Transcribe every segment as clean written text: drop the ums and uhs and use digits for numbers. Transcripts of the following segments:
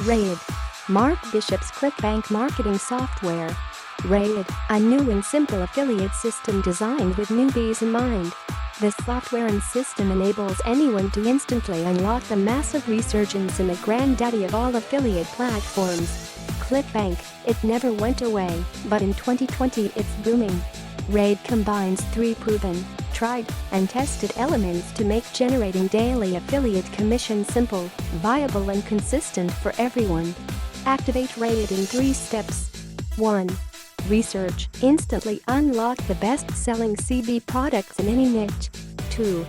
Raiid. Mark Bishop's Clickbank marketing software. Raiid, a new and simple affiliate system designed with newbies in mind. This software and system enables anyone to instantly unlock the massive resurgence in the granddaddy of all affiliate platforms. Clickbank, it never went away, but in 2020 it's booming. Raiid combines 3 proven, tried, and tested elements to make generating daily affiliate commission simple, viable and consistent for everyone. Activate Raiid in 3 steps. 1. Research. Instantly unlock the best-selling CB products in any niche. 2.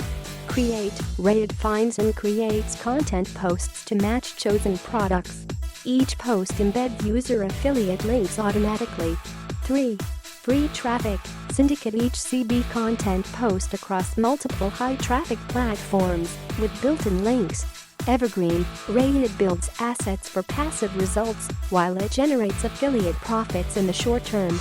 Create. Raiid finds and creates content posts to match chosen products. Each post embeds user affiliate links automatically. 3. Free traffic. Syndicate each CB content post across multiple high-traffic platforms with built-in links. Evergreen. Raiid builds assets for passive results while it generates affiliate profits in the short term.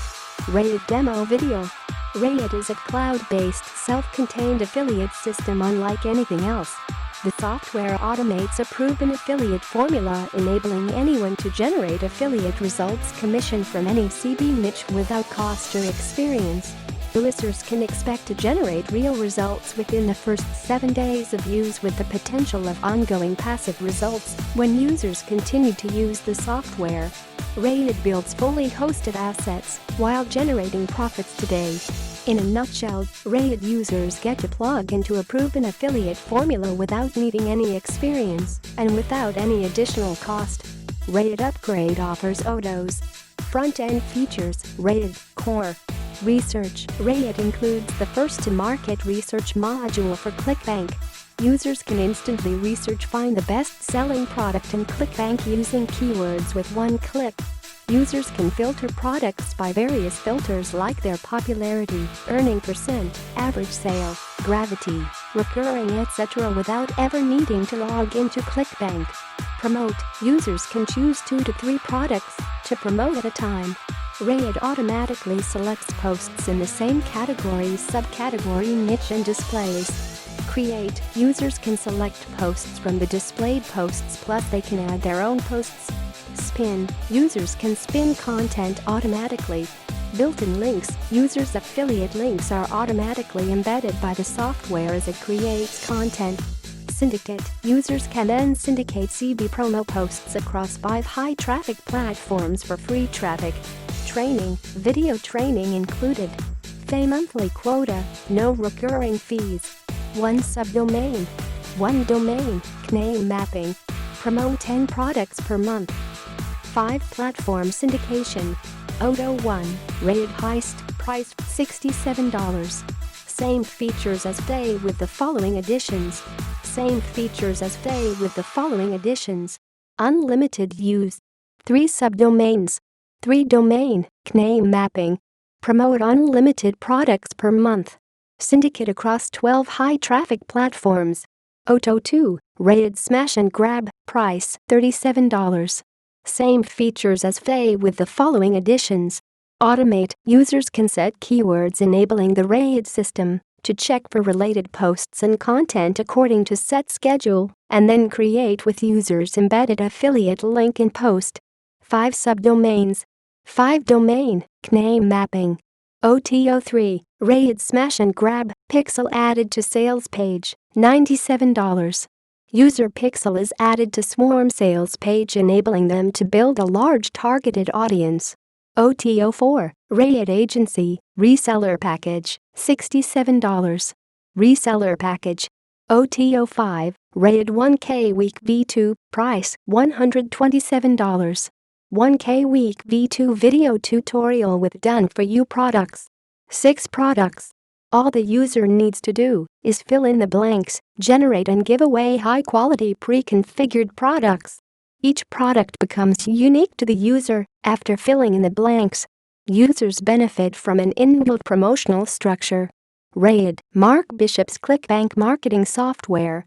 Raiid demo video. Raiid is a cloud-based, self-contained affiliate system unlike anything else. The software automates a proven affiliate formula, enabling anyone to generate affiliate results commission from any CB niche without cost or experience. Uusers can expect to generate real results within the first 7 days of use, with the potential of ongoing passive results when users continue to use the software. Raiid builds fully hosted assets while generating profits today. In a nutshell, Raiid users get to plug into a proven affiliate formula without needing any experience and without any additional cost. Raiid Upgrade offers OTOs. Front-end features. Raiid Core. Research. Raiid includes the first-to-market research module for Clickbank. Users can instantly find the best-selling product in Clickbank using keywords with one click. Users can filter products by various filters like their popularity, earning percent, average sale, gravity, recurring, etc. without ever needing to log into Clickbank. Promote. Users can choose 2 to 3 products to promote at a time. Raiid automatically selects posts in the same category, subcategory, niche and displays. Create. Users can select posts from the displayed posts, plus they can add their own posts. Spin. Users can spin content automatically. Built-in links. Users' affiliate links are automatically embedded by the software as it creates content. Syndicate. Users can then syndicate CB promo posts across 5 high-traffic platforms for free traffic. Training. Video training included. Pay monthly quota. No recurring fees. 1 subdomain. 1 domain. Name mapping. Promote 10 products per month. 5 platform syndication. OTO1. Raiid Heist. Price $67. Same features as Day with the following additions. Same features as Day with the following additions. Unlimited use. 3 subdomains. 3 domain. Name mapping. Promote unlimited products per month. Syndicate across 12 high-traffic platforms. OTO2. Raiid Smash and Grab. Price $37. Same features as Day with the following additions. Automate. Users can set keywords enabling the Raiid system to check for related posts and content according to set schedule, and then create with users' embedded affiliate link in post. 5 subdomains. 5 domain. Name mapping. OTO3. Raiid Smash and Grab. Pixel added to sales page. $97. User pixel is added to Swarm sales page, enabling them to build a large targeted audience. OTO4. Raiid Agency. Reseller package. $67. Reseller package. OTO5. Raiid 1K week V2. Price $127. 1K week V2 video tutorial with done-for-you products. 6 products. All the user needs to do is fill in the blanks, generate and give away high-quality pre-configured products. Each product becomes unique to the user after filling in the blanks. Users benefit from an inbuilt promotional structure. Raiid. Mark Bishop's Clickbank marketing software.